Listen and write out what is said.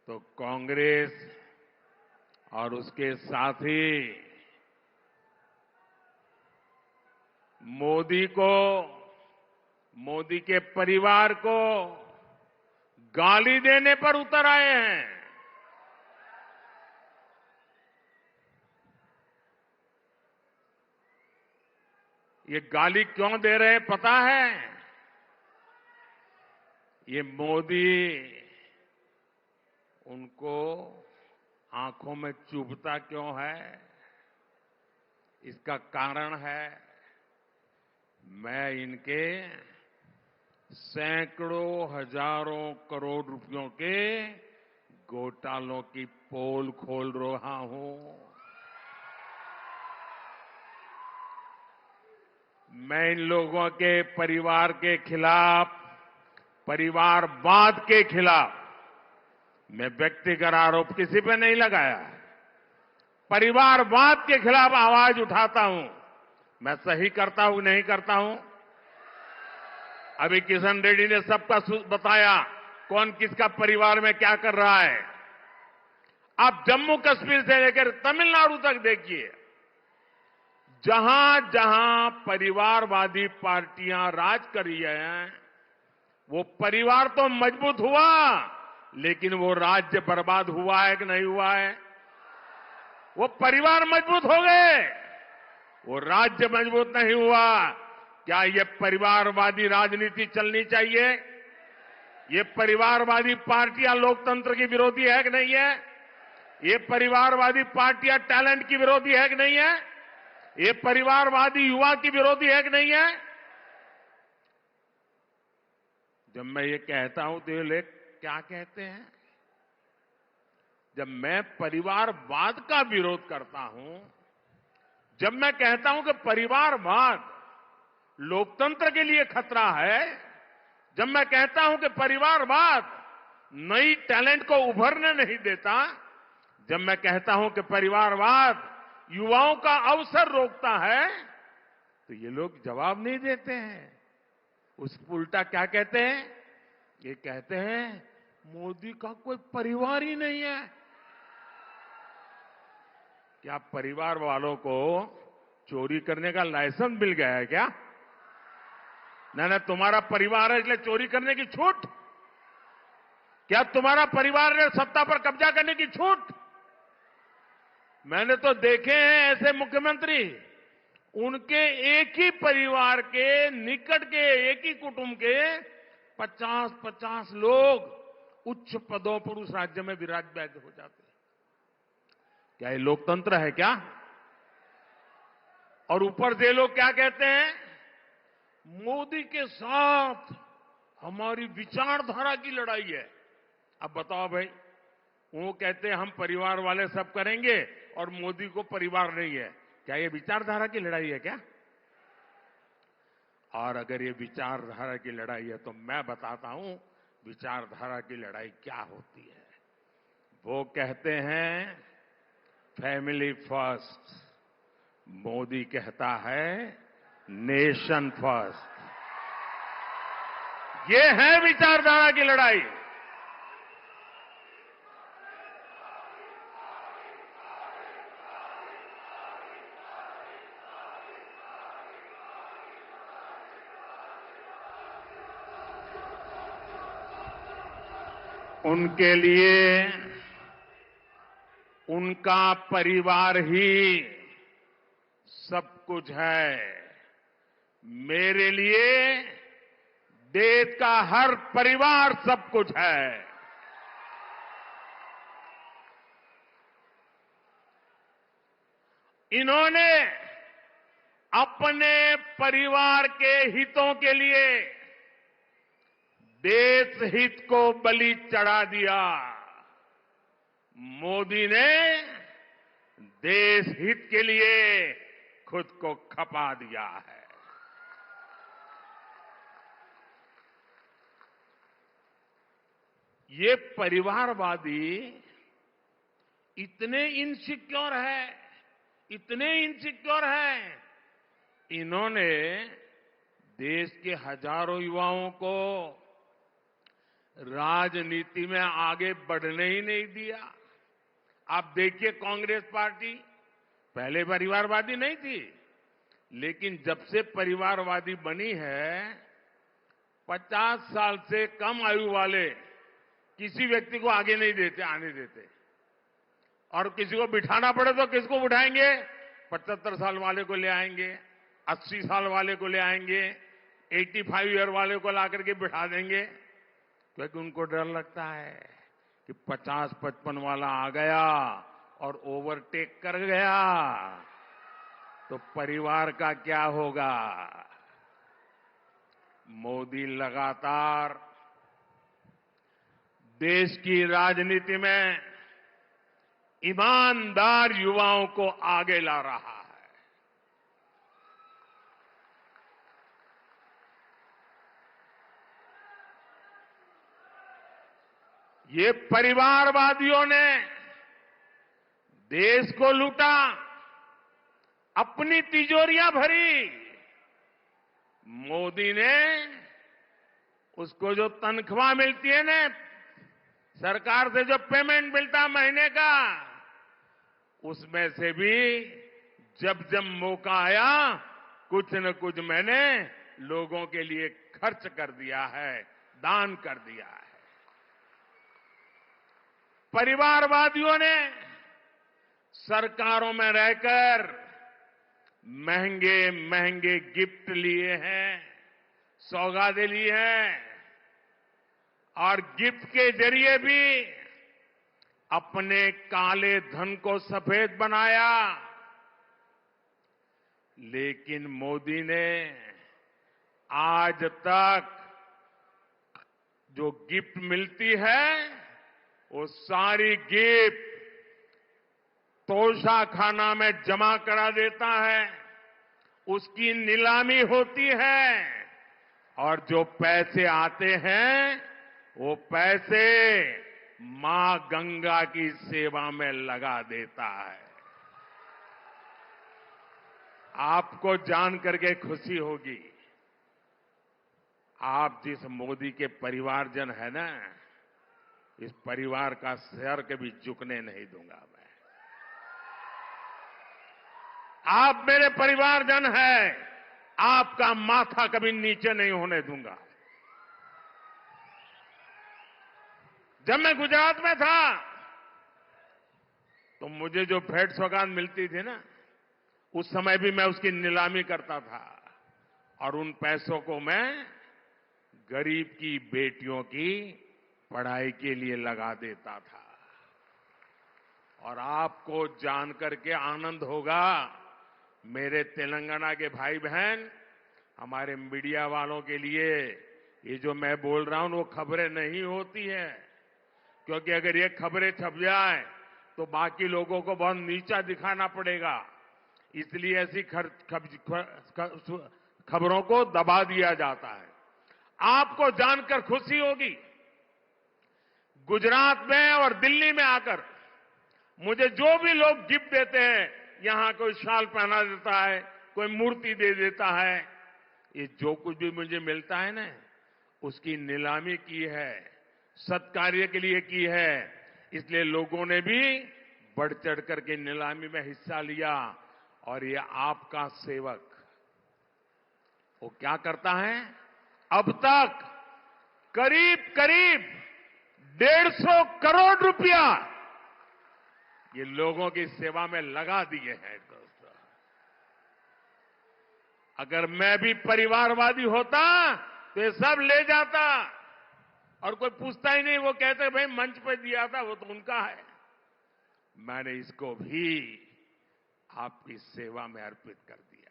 तो कांग्रेस और उसके साथी मोदी को, मोदी के परिवार को गाली देने पर उतर आए हैं। ये गाली क्यों दे रहे हैं पता है? ये मोदी उनको आंखों में चुभता क्यों है? इसका कारण है, मैं इनके सैकड़ों हजारों करोड़ रुपयों के घोटालों की पोल खोल रहा हूं। मैं इन लोगों के परिवार के खिलाफ, परिवारवाद के खिलाफ मैं व्यक्तिगत आरोप किसी पे नहीं लगाया। परिवारवाद के खिलाफ आवाज उठाता हूं। मैं सही करता हूं नहीं करता हूं? अभी किशन रेड्डी ने सबका बताया कौन किसका परिवार में क्या कर रहा है। आप जम्मू कश्मीर से लेकर तमिलनाडु तक देखिए, जहां जहां परिवारवादी पार्टियां राज कर रही हैं, वो परिवार तो मजबूत हुआ, लेकिन वो राज्य बर्बाद हुआ है कि नहीं हुआ है? वो परिवार मजबूत हो गए, वो राज्य मजबूत नहीं हुआ। क्या ये परिवारवादी राजनीति चलनी चाहिए? ये परिवारवादी पार्टियां लोकतंत्र की विरोधी है कि नहीं है? ये परिवारवादी पार्टियां टैलेंट की विरोधी है कि नहीं है? ये परिवारवादी युवा की विरोधी है कि नहीं है? जब मैं ये कहता हूं तो ये लोग क्या कहते हैं? जब मैं परिवारवाद का विरोध करता हूं, जब मैं कहता हूं कि परिवारवाद लोकतंत्र के लिए खतरा है, जब मैं कहता हूं कि परिवारवाद नई टैलेंट को उभरने नहीं देता, जब मैं कहता हूं कि परिवारवाद युवाओं का अवसर रोकता है, तो ये लोग जवाब नहीं देते हैं। उस उल्टा क्या कहते हैं? ये कहते हैं मोदी का कोई परिवार ही नहीं है। क्या परिवार वालों को चोरी करने का लाइसेंस मिल गया है क्या? ना तुम्हारा परिवार है इसलिए चोरी करने की छूट? क्या तुम्हारा परिवार ने सत्ता पर कब्जा करने की छूट? मैंने तो देखे हैं ऐसे मुख्यमंत्री, उनके एक ही परिवार के निकट के, एक ही कुटुंब के 50-50 लोग उच्च पदों पर उस राज्य में विराजमान हो जाते हैं। क्या ये लोकतंत्र है क्या? और ऊपर से लोग क्या कहते हैं? मोदी के साथ हमारी विचारधारा की लड़ाई है। अब बताओ भाई, वो कहते हैं हम परिवार वाले सब करेंगे और मोदी को परिवार नहीं है। क्या ये विचारधारा की लड़ाई है क्या? और अगर ये विचारधारा की लड़ाई है तो मैं बताता हूं विचारधारा की लड़ाई क्या होती है। वो कहते हैं फैमिली फर्स्ट, मोदी कहता है नेशन फर्स्ट। ये है विचारधारा की लड़ाई। उनके लिए उनका परिवार ही सब कुछ है। मेरे लिए देश का हर परिवार सब कुछ है। इन्होंने अपने परिवार के हितों के लिए देश हित को बलि चढ़ा दिया। मोदी ने देश हित के लिए खुद को खपा दिया है। ये परिवारवादी इतने इनसिक्योर है, इतने इनसिक्योर है, इन्होंने देश के हजारों युवाओं को राजनीति में आगे बढ़ने ही नहीं दिया। आप देखिए कांग्रेस पार्टी पहले परिवारवादी नहीं थी, लेकिन जब से परिवारवादी बनी है 50 साल से कम आयु वाले किसी व्यक्ति को आगे नहीं देते, आने देते। और किसी को बिठाना पड़े तो किसको बिठाएंगे? 75 साल वाले को ले आएंगे, 80 साल वाले को ले आएंगे, 85 ईयर वाले को ला करके बिठा देंगे, क्योंकि उनको डर लगता है कि 50-55 वाला आ गया और ओवरटेक कर गया तो परिवार का क्या होगा। मोदी लगातार देश की राजनीति में ईमानदार युवाओं को आगे ला रहा है। ये परिवारवादियों ने देश को लूटा, अपनी तिजोरियां भरी। मोदी ने उसको जो तनख्वाह मिलती है ना, सरकार से जो पेमेंट मिलता महीने का, उसमें से भी जब जब मौका आया कुछ न कुछ मैंने लोगों के लिए खर्च कर दिया है, दान कर दिया है। परिवारवादियों ने सरकारों में रहकर महंगे महंगे गिफ्ट लिए हैं, सौगातें ली हैं, और गिफ्ट के जरिए भी अपने काले धन को सफेद बनाया। लेकिन मोदी ने आज तक जो गिफ्ट मिलती है वो सारी गिफ्ट तोशाखाना में जमा करा देता है, उसकी नीलामी होती है, और जो पैसे आते हैं वो पैसे मां गंगा की सेवा में लगा देता है। आपको जान करके खुशी होगी, आप जिस मोदी के परिवारजन है ना, इस परिवार का सर कभी झुकने नहीं दूंगा मैं। आप मेरे परिवारजन हैं, आपका माथा कभी नीचे नहीं होने दूंगा। जब मैं गुजरात में था तो मुझे जो भेंट सौगात मिलती थी ना, उस समय भी मैं उसकी नीलामी करता था, और उन पैसों को मैं गरीब की बेटियों की पढ़ाई के लिए लगा देता था। और आपको जान करके आनंद होगा, मेरे तेलंगाना के भाई बहन, हमारे मीडिया वालों के लिए ये जो मैं बोल रहा हूं वो खबरें नहीं होती हैं, क्योंकि अगर ये खबरें छप जाए तो बाकी लोगों को बहुत नीचा दिखाना पड़ेगा, इसलिए ऐसी खबरों को दबा दिया जाता है। आपको जानकर खुशी होगी, गुजरात में और दिल्ली में आकर मुझे जो भी लोग गिफ्ट देते हैं, यहां कोई शाल पहना देता है, कोई मूर्ति दे देता है, ये जो कुछ भी मुझे मिलता है ना, उसकी नीलामी की है, सत्कार्य के लिए की है। इसलिए लोगों ने भी बढ़ चढ़ करके नीलामी में हिस्सा लिया। और ये आपका सेवक वो क्या करता है, अब तक करीब करीब 150 करोड़ रुपया ये लोगों की सेवा में लगा दिए हैं। दोस्तों, अगर मैं भी परिवारवादी होता तो ये सब ले जाता और कोई पूछता ही नहीं, वो कहते भाई मंच पे दिया था, वो तो उनका है। मैंने इसको भी आपकी सेवा में अर्पित कर दिया।